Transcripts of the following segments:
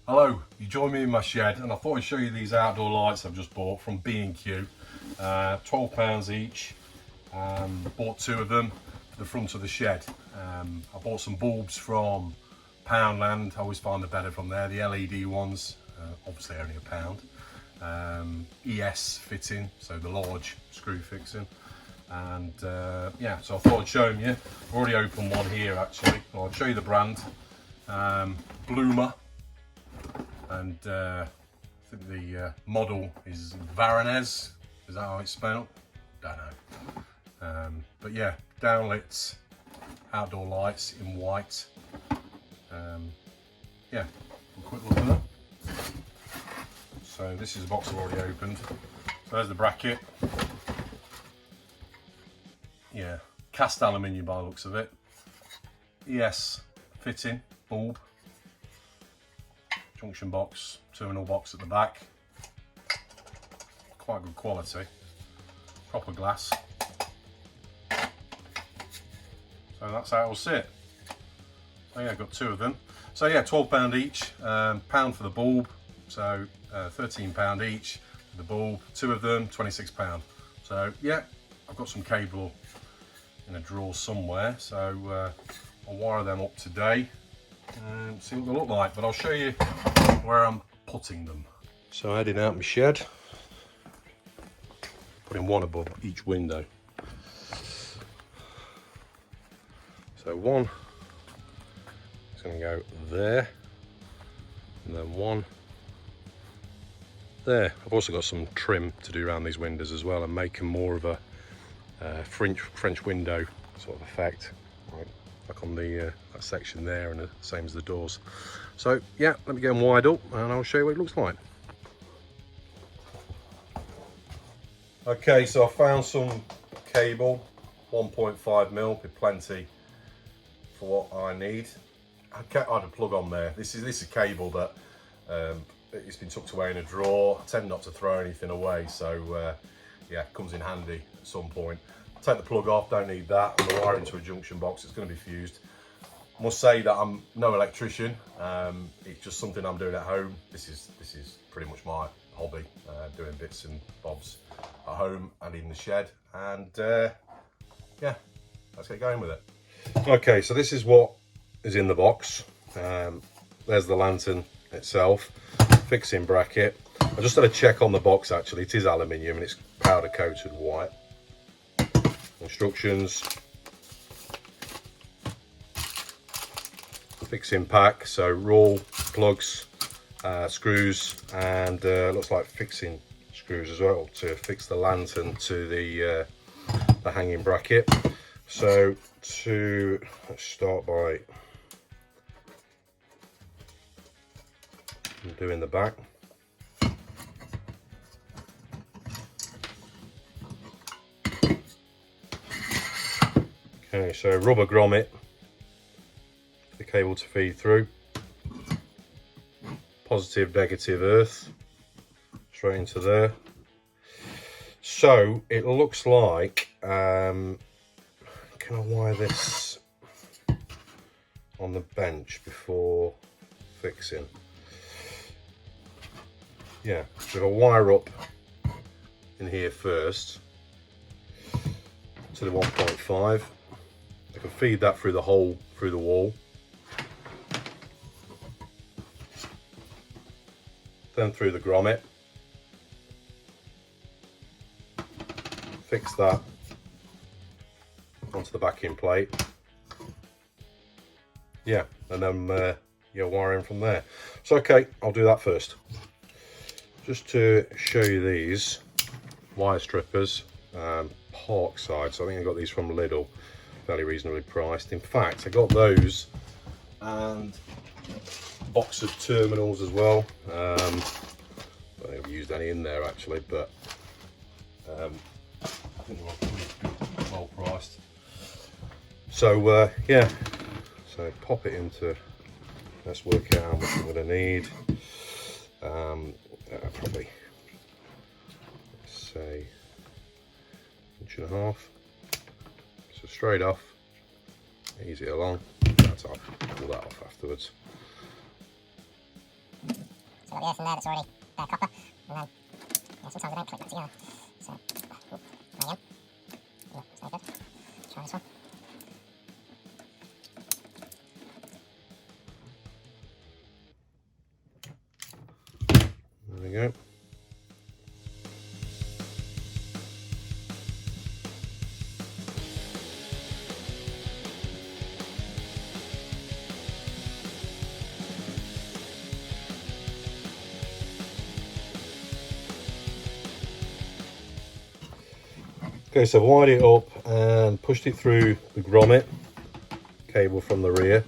Hello, you join me in my shed and I thought I'd show you these outdoor lights I've just bought from B&Q. £12 each. Bought two of them for the front of the shed. I bought some bulbs from Poundland. I always find the better from there. The LED ones, obviously only £1. ES fitting, so the large screw fixing. And yeah, so I thought I'd show them you. I've already opened one here actually. I'll show you the brand. Bloomer. And I think the model is Varanez. Is that how it's spelled? Don't know. But yeah, downlit outdoor lights in white. Yeah, a quick look at them. So this is a box I've already opened. So there's the bracket. Yeah, cast aluminium by the looks of it. ES fitting, bulb. Junction box, terminal box at the back. Quite good quality. Proper glass. So that's how it'll sit. So yeah, I've got two of them. So yeah, £12 each. Pound for the bulb. So £13 each for the bulb. Two of them, £26. So yeah, I've got some cable in a drawer somewhere. So I'll wire them up today. See what they look like, but I'll show you where I'm putting them. So heading out my shed, putting one above each window. So one is going to go there, and then one there. I've also got some trim to do around these windows as well, and making more of a French window sort of effect. Right. Back on the that section there, and the same as the doors. So yeah, let me get them wired up and I'll show you what it looks like. Okay, so I found some cable, 1.5mm, with plenty for what I need. I had a plug on there. This is a cable that it's been tucked away in a drawer. I tend not to throw anything away, so yeah, it comes in handy at some point. Take the plug off, don't need that. I'm going to wire into a junction box. It's going to be fused. I must say that I'm no electrician. It's just something I'm doing at home. This is pretty much my hobby, doing bits and bobs at home and in the shed. And yeah, let's get going with it. Okay, so this is what is in the box. There's the lantern itself, fixing bracket. I just had a check on the box actually. It is aluminium and it's powder coated white. Instructions, fixing pack, so roll, plugs, screws, and looks like fixing screws as well to fix the lantern to the hanging bracket. So let's start by doing the back. Okay, so rubber grommet for the cable to feed through. Positive, negative earth straight into there. So it looks like, can I wire this on the bench before fixing? Yeah, so I'll wire up in here first to the 1.5. I can feed that through the hole through the wall. Then through the grommet. Fix that onto the backing plate. Yeah, and then you're wiring from there. So okay, I'll do that first. Just to show you these wire strippers, Parkside. So I think I got these from Lidl. Fairly reasonably priced. In fact, I got those and a box of terminals as well. I don't think I've used any in there actually, but I think they're pretty well priced. So yeah, so pop it into. Let's work out how much I'm going to need. Probably, let's say, 1.5 inches. So straight off, ease it along. That's off. Pull that off afterwards. got the earth in there that's already copper, and then yeah, sometimes I don't click that together. So, there you go. Yeah, that's very good. Try this one. There we go. Okay, so I've wired it up and pushed it through the grommet cable from the rear,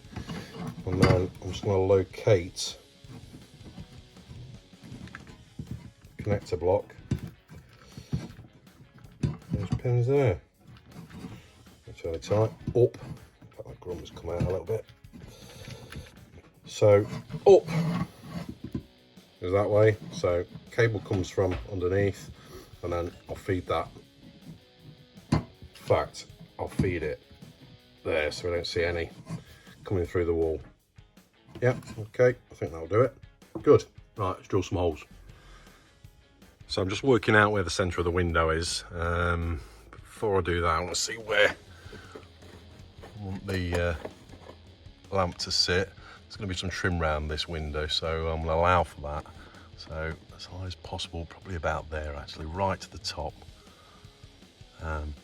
and then I'm just going to locate the connector block. Those pins there. That's really tight. Up. That grommet's come out a little bit. So up is that way. So cable comes from underneath, and then I'll feed that. In fact, I'll feed it there so we don't see any coming through the wall. Yeah, okay, I think that'll do it. Good. Right, let's drill some holes. So I'm just working out where the centre of the window is. Before I do that, I want to see where I want the lamp to sit. There's going to be some trim around this window, so I'm going to allow for that. So as high as possible, probably about there actually, right to the top.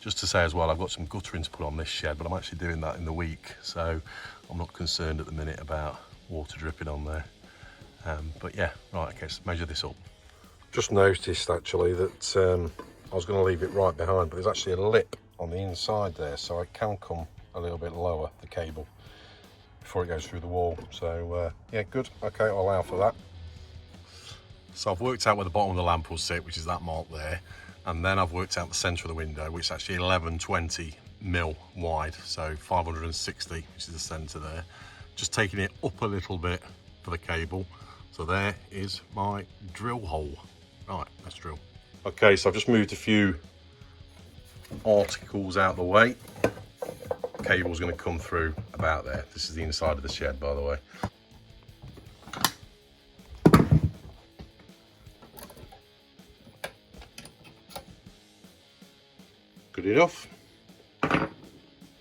Just to say as well, I've got some guttering to put on this shed, but I'm actually doing that in the week, so I'm not concerned at the minute about water dripping on there. But yeah, right, okay, let's measure this up. Just noticed actually that I was going to leave it right behind, but there's actually a lip on the inside there, so I can come a little bit lower, the cable, before it goes through the wall. So yeah, good, okay, I'll allow for that. So I've worked out where the bottom of the lamp will sit, which is that mark there. And then I've worked out the centre of the window, which is actually 1120 mil wide, so 560, which is the centre there. Just taking it up a little bit for the cable. So there is my drill hole. Right, let's drill. Okay, so I've just moved a few articles out the way. Cable's going to come through about there. This is the inside of the shed, by the way. Good enough.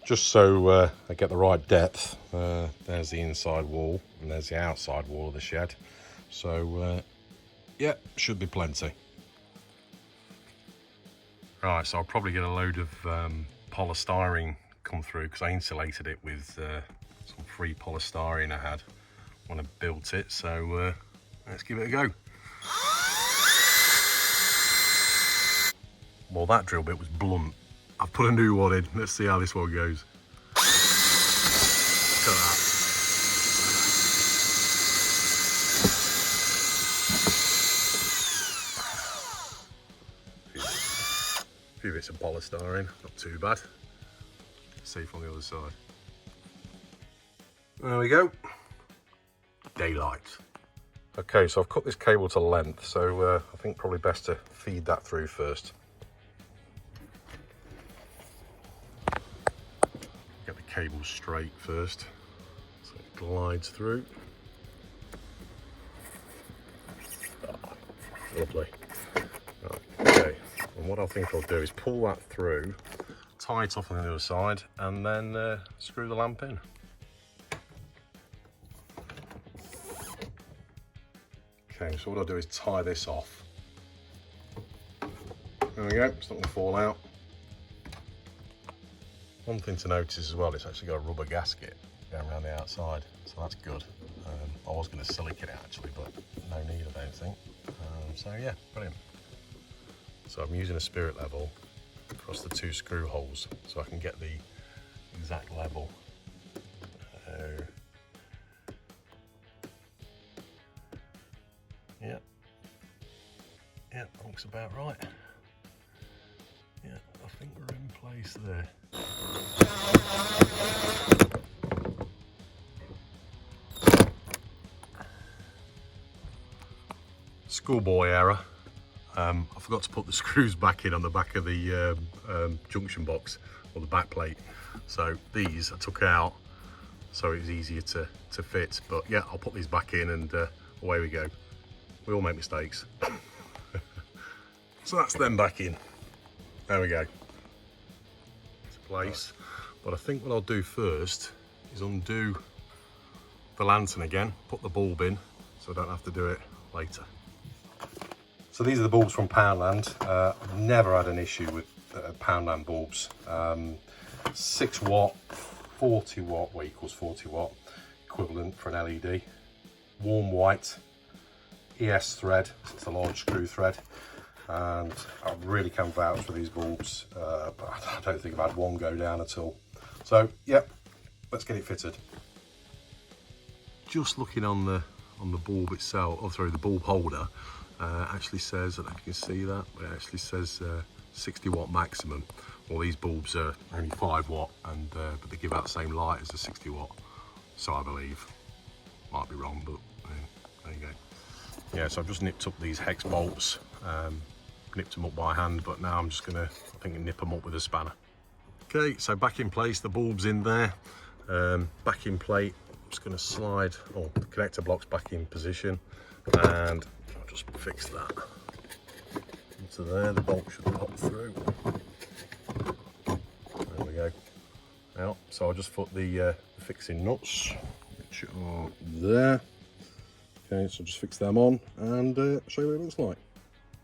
Just so I get the right depth, there's the inside wall and there's the outside wall of the shed. So yeah, should be plenty. Right, so I'll probably get a load of polystyrene come through because I insulated it with some free polystyrene I had when I built it. So let's give it a go. Well, that drill bit was blunt. I've put a new one in. Let's see how this one goes. Look at that. A few bits of polystyrene, not too bad. Safe on the other side. There we go. Daylight. Okay, so I've cut this cable to length, so I think probably best to feed that through first. Get the cable straight first, so it glides through. Oh, lovely. Right, okay, and what I think I'll do is pull that through, tie it off on the other side, and then screw the lamp in. Okay, so what I'll do is tie this off. There we go, it's not going to fall out. One thing to notice as well, it's actually got a rubber gasket going around the outside, so that's good. I was going to silicate it actually, but no need, I don't think. So yeah, brilliant. So I'm using a spirit level across the two screw holes so I can get the exact level. Yeah, looks about right. Yeah, I think we're in place there. Schoolboy error. I forgot to put the screws back in on the back of the junction box, or the back plate. So these I took out so it was easier to fit. But yeah, I'll put these back in and away we go. We all make mistakes. So that's them back in. There we go. It's place. But I think what I'll do first is undo the lantern again, put the bulb in so I don't have to do it later. So these are the bulbs from Poundland. I've never had an issue with Poundland bulbs. 6 watt, 40 watt, well equals 40 watt equivalent for an LED. Warm white, ES thread, it's a large screw thread. And I really can vouch for these bulbs, but I don't think I've had one go down at all. So, yep, let's get it fitted. Just looking on the bulb itself, or sorry, the bulb holder, actually says, I don't know if you can see that, but it actually says 60 watt maximum. Well, these bulbs are only 5 watt, and but they give out the same light as the 60 watt. So I believe, might be wrong, but there you go. Yeah, so I've just nipped up these hex bolts, nipped them up by hand, but now I'm just gonna, I think, nip them up with a spanner. Okay, so back in place, the bulb's in there, back in plate. I'm just gonna slide, the connector block's back in position, and I'll just fix that into there. The bolt should pop through. There we go. Now, so I'll just put the fixing nuts, which are there. Okay, so just fix them on and show you what it looks like.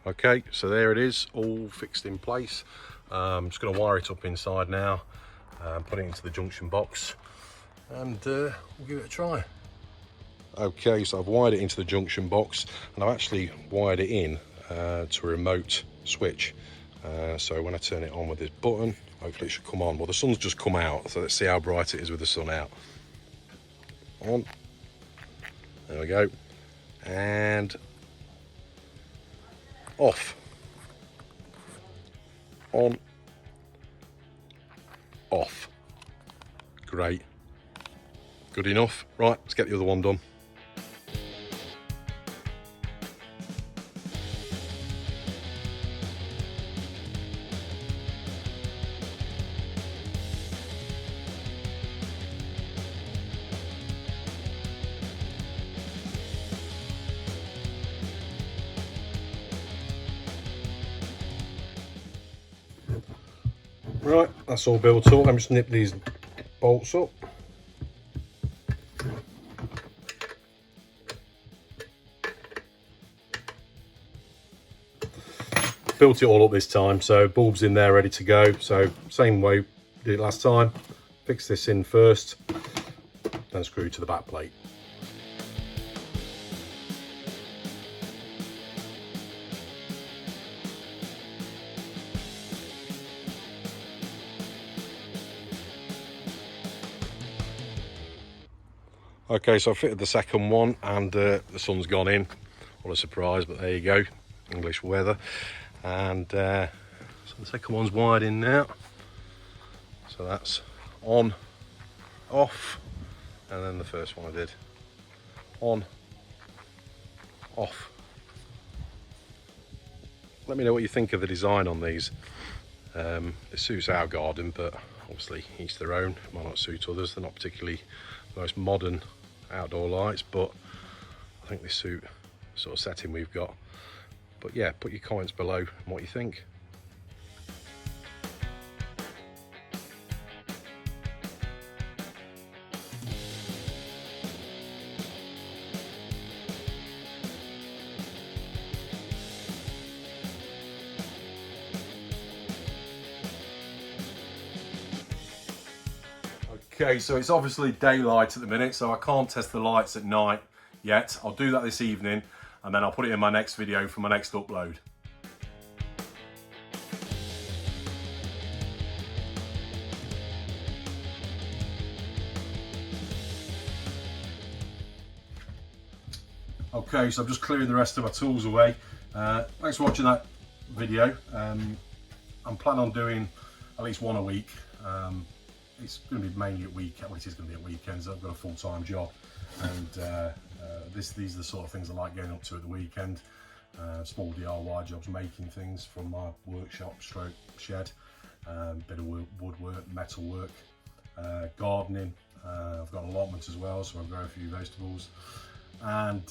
Okay, so there it is, all fixed in place. I'm just going to wire it up inside now, put it into the junction box, and we'll give it a try. Okay, so I've wired it into the junction box, and I've actually wired it in to a remote switch. So when I turn it on with this button, hopefully it should come on. Well, the sun's just come out, so let's see how bright it is with the sun out. On. There we go. And off. On. Off. Great. Good enough. Right, let's get the other one done. Right, that's all built up. I'm just nip these bolts up. Built it all up this time, so bulbs in there ready to go. So same way did it last time. Fix this in first, then screw to the back plate. Okay, so I fitted the second one, and the sun's gone in. What a surprise, but there you go, English weather. And so the second one's wired in now. So that's on, off, and then the first one I did. On, off. Let me know what you think of the design on these. It suits our garden, but obviously each their own. It might not suit others. They're not particularly the most modern outdoor lights, but I think they suit the sort of setting we've got. But yeah, put your comments below on what you think. Okay, so it's obviously daylight at the minute, so I can't test the lights at night yet. I'll do that this evening, and then I'll put it in my next video for my next upload. Okay, so I'm just clearing the rest of my tools away. Thanks for watching that video. I'm planning on doing at least one a week. It's going to be mainly at weekend. Well, it is going to be at weekends. I've got a full-time job, and these are the sort of things I like getting up to at the weekend. Small DIY jobs, making things from my workshop stroke shed, bit of woodwork, metal work, gardening. I've got an allotment as well, so I grow a few vegetables, and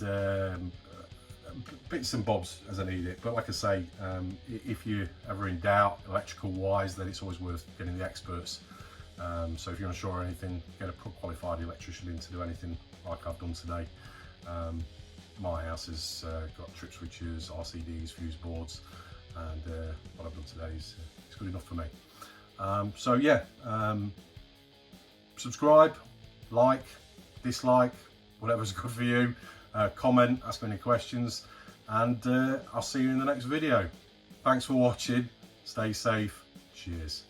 bits and bobs as I need it. But like I say, if you're ever in doubt electrical wise, then it's always worth getting the experts. So if you're unsure or anything, get a qualified electrician in to do anything like I've done today. My house has got trip switches, RCDs, fuse boards, and what I've done today is it's good enough for me. So yeah, subscribe, like, dislike, whatever's good for you. Comment, ask me any questions, and I'll see you in the next video. Thanks for watching. Stay safe. Cheers.